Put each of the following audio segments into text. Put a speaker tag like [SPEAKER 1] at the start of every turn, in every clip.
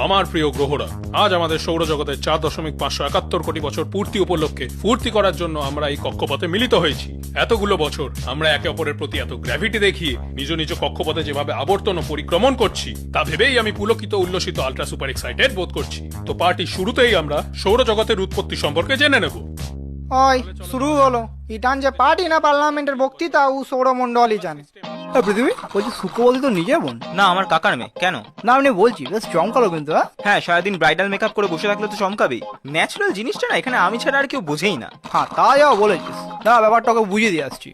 [SPEAKER 1] আমার প্রিয় গ্রহরা, আজ আমাদের সৌরজগতের 4.571 কোটি বছর পূর্তি উপলক্ষে ফুর্তি করার জন্য আমরা এই কক্ষপথে মিলিত হয়েছি। এতগুলো বছর আমরা একে অপরের প্রতি এত গ্র্যাভিটি দেখিয়ে নিজ নিজ কক্ষপথে যেভাবে আবর্তন ও পরিক্রমণ করছি তা ভেবেই আমি পুলকিত উল্লসিত আল্ট্রা সুপার এক্সাইটেড বোধ করছি। তো পার্টির শুরুতেই আমরা সৌরজগতের উৎপত্তি সম্পর্কে জেনে নেব।
[SPEAKER 2] ওই শুরু হলো ইটান যে পার্টি না পার্লামেন্টের বক্তৃতা ও সৌরমণ্ডলই জানে।
[SPEAKER 3] পৃথিবী বলছি শুক্রবতী তো নিজে বোন
[SPEAKER 4] না, আমার কাকার মেয়ে। কেন?
[SPEAKER 3] না আমি বলছি বেশ চমকালো কিন্তু।
[SPEAKER 4] হ্যাঁ, সারাদিন ব্রাইডাল মেকআপ করে বসে থাকলে তো চমকাবেই। ন্যাচারাল জিনিসটা না এখানে আমি ছাড়া আর কেউ বোঝেই না।
[SPEAKER 3] হ্যাঁ তা যাও বলেছিস, না ব্যাপারটা ওকে বুঝিয়ে দিয়ে আসছি।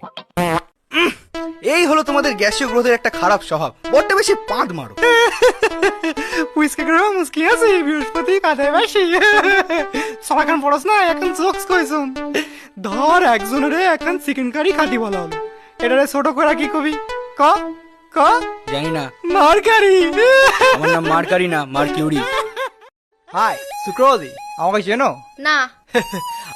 [SPEAKER 3] এই হলো তোমাদের গ্যাসীয় গ্রহের একটা খারাপ স্বভাব, বড্ড বেশি পাঁদ মারো।
[SPEAKER 2] পুইসকে গ্রহ মুস্কি আছে বৃহস্পতি কাঁধে বেশি সবাই এখন পড়স না, এখন জোকস কইছুন। ধর একজনের এখন চিকেন কারি খাটি বলা হলো, এটারে ছোট করে কি কবি ক ক
[SPEAKER 3] জানি না,
[SPEAKER 2] মারকারি।
[SPEAKER 3] আমার নাম মার্কারি না মার্কিউরি। হাই শুক্রবতী, আমাকে চেনো?
[SPEAKER 5] না।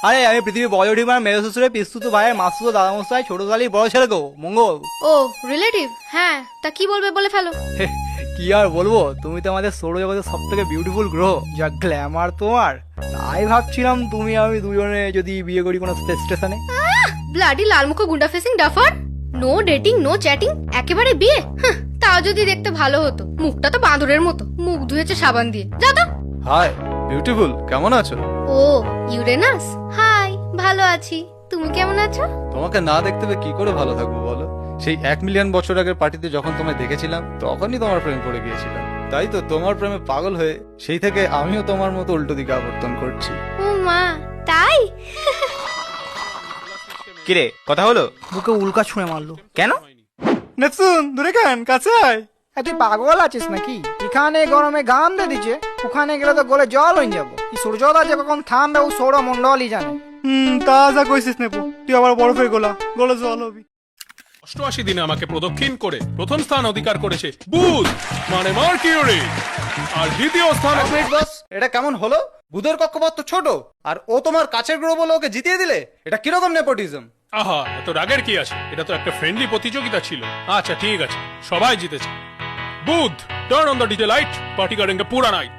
[SPEAKER 3] আরে আমি পৃথিবী বয়োডিমার মেয়ে শ্বশুরের পিস্তুত ভাইয়ের মাসুতো দাদামশাই ছোট শালির বড় ছেলে গো মঙ্গল।
[SPEAKER 5] ও রিলেটিভ? হ্যাঁ, তা কি বলবে বলে ফেলো।
[SPEAKER 3] কি আর বলবো, তুমি তো আমাদের সৌরজগতের সব থেকে বিউটিফুল গ্রহ, যা গ্ল্যামার তোমার। তাই ভাবছিলাম তুমি আমি দুজনে যদি বিয়ে করি কোনো স্পেস স্টেশনে।
[SPEAKER 5] ব্লাডি লালমুখো গুন্ডা facing duffer. No dating, no chatting, একেবারে বিয়ে। তাও যদি দেখতে ভালো হতো, মুখটা তো বাঁদরের মতো, মুখ ধুয়েছে সাবান দিয়ে। যা তো।
[SPEAKER 6] হাই বিউটিফুল, কেমন আছো?
[SPEAKER 5] ও ইউরেনাস, হাই, ভালো আছি। তুমি কেমন আছো?
[SPEAKER 6] তোমাকে না দেখতে পেয়ে কি করে ভালো থাকবো বলো? সেই 1 মিলিয়ন বছর আগের পার্টিতে যখন তোমায় দেখেছিলাম তখনই তোমার প্রেমে পড়ে গিয়েছিলাম। তাই তো তোমার প্রেমে পাগল হয়ে সেই থেকে আমিও তোমার মতো উল্টো দিকে আবর্তন করছি।
[SPEAKER 5] ও মা, তাই?
[SPEAKER 4] কিরে, কথা হলো?
[SPEAKER 3] বুকে উল্কা ছুঁড়ে মারলো।
[SPEAKER 4] কেন?
[SPEAKER 2] নেপসুন দূরে কেন, কাছে আয়। তুই পাগল আছিস নাকি? এখানে গরমে গাম দিয়ে দিচ্ছে, ওখানে গেলে তো গলে জল হয়ে যাবো। এই সূর্যোদয় যে কখন থামবে ও সৌরমণ্ডলই জানে। তা যা কইছিস নেপু, তুই আবার বরফের গলে জল হবি।
[SPEAKER 1] 88 দিনে আমাকে প্রদক্ষিণ করে প্রথম স্থান অধিকার করেছে বুধ মানে মার্কিউরি, আর দ্বিতীয় স্থান
[SPEAKER 6] বস, এটা কেমন হলো? বুধের কক্ষপথ তো ছোট, আর ও তোমার কাছের গ্রহ বলে ওকে জিতিয়ে দিলে। এটা কিরকম নেপোটিজম?
[SPEAKER 1] আহা, এত রাগের কি আছে? এটা তো একটা ফ্রেন্ডলি প্রতিযোগিতা ছিল। আচ্ছা ঠিক আছে, সবাই জিতেছে। বুধ, turn on the DJ light, party করেंगे পুরা নাইট।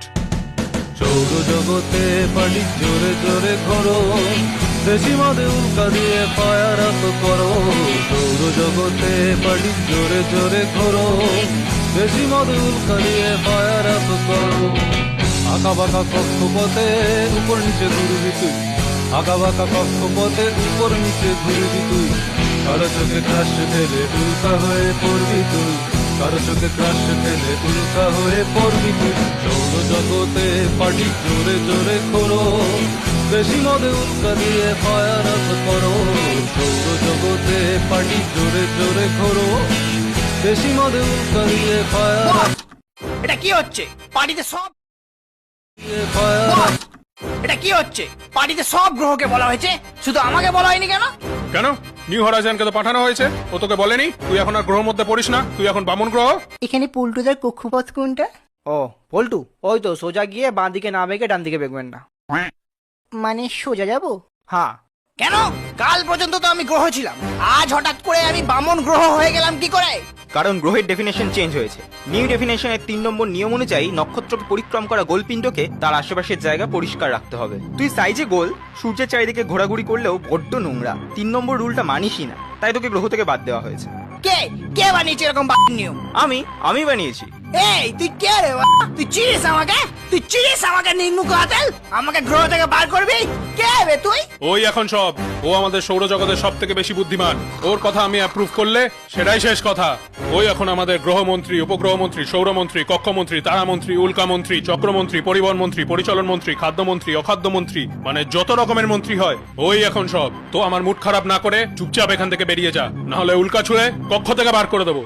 [SPEAKER 6] সৌরজগতে পানি জোরে জোরে ঘোরো, দেশি মদে উল্কা দিয়ে ফায়ার আপ করো। সৌরজগতে পানি জোরে জোরে ঘোরো, দেশি মদে উল্কা দিয়ে ফায়ার আপ করো। আঁকা বাঁকা কক্ষপথে উপর নিচে ঘুরবি তুই, আঁকা বাঁকা কক্ষপথে উপর নিচে ঘুরবি তুই। কারো চোখে ক্রাশ ফেলে উল্কা হয়ে পড়বি তুই, কারো চোখে ক্রাশ ফেলে উল্কা হয়ে পড়বি তুই। সৌরজগতে পার্টি জোরে জোরে করো, বেশি মদে উল্কা দিয়ে ফায়ার আপ করো। সৌরজগতে পার্টি জোরে জোরে করো, বেশি মদে উল্কা দিয়ে ফায়ার আপ।
[SPEAKER 3] এটা কি হচ্ছে? পার্টিতে সব
[SPEAKER 6] ফায়ার
[SPEAKER 3] এটা কি হচ্ছে? পার্টিতে সব গ্রহকে বলা হয়েছে, শুধু আমাকে বলা হয়নি কেন?
[SPEAKER 1] কেন? নিউ হরাইজনকে তো পাঠানো হয়েছে, ও তোকে বলেনি? তুই এখন আর গ্রহের মধ্যে পড়িস না, তুই এখন বামন গ্রহ।
[SPEAKER 2] এখানে পল্টুদের কক্ষপথ কোনটা?
[SPEAKER 3] ও পল্টু, ওই তো সোজা গিয়ে বাঁ দিকে না বেঁকে ডান দিকে বেঁকবেন না।
[SPEAKER 2] মানে সোজা যাবো?
[SPEAKER 3] হ্যাঁ। কেন? কাল পর্যন্ত তো আমি গ্রহ ছিলাম, আজ হঠাৎ করে আমি বামন গ্রহ হয়ে গেলাম কি করে?
[SPEAKER 4] কারণ গ্রহের ডেফিনেশন চেঞ্জ হয়েছে। নিউ ডেফিনেশনের 3 নম্বর নিয়ম অনুযায়ী নক্ষত্রকে পরিক্রম করা গোলপিণ্ডকে তার আশেপাশের জায়গা পরিষ্কার রাখতে হবে। তুই সাইজে গোল, সূর্যের চারিদিকে ঘোরাঘুরি করলেও বড্ড নোংরা। 3 নম্বর রুলটা মানিসই না, তাই তোকে গ্রহ থেকে বাদ দেওয়া হয়েছে।
[SPEAKER 3] কে কে বানিয়েছে এরকম নিয়ম?
[SPEAKER 4] আমি বানিয়েছি।
[SPEAKER 3] এই তুই কে রে? তুই চিনিস আমাকে? তুই চিনিস আমাকে? নির্মুখ আতেল আমাকে গ্রহ থেকে বার করবি? কে রে তুই?
[SPEAKER 1] ওই এখন সব, ও আমাদের সৌরজগতের সব থেকে বেশি বুদ্ধিমান। ওর কথা আমি অ্যাপ্রুভ করলে সেটাই শেষ কথা। ওই এখন আমাদের গ্রহমন্ত্রী, উপগ্রহমন্ত্রী, সৌরমন্ত্রী, কক্ষমন্ত্রী, তারামন্ত্রী, উল্কামন্ত্রী, চক্রমন্ত্রী, পরিবহন মন্ত্রী, পরিচালন মন্ত্রী, খাদ্যমন্ত্রী, অখাদ্যমন্ত্রী, মানে যত রকমের মন্ত্রী হয় ওই এখন সব। তো আমার মুড খারাপ না করে চুপচাপ এখান থেকে বেরিয়ে যা, না হলে উল্কা ছুঁড়ে কক্ষ থেকে বার করে দেবো।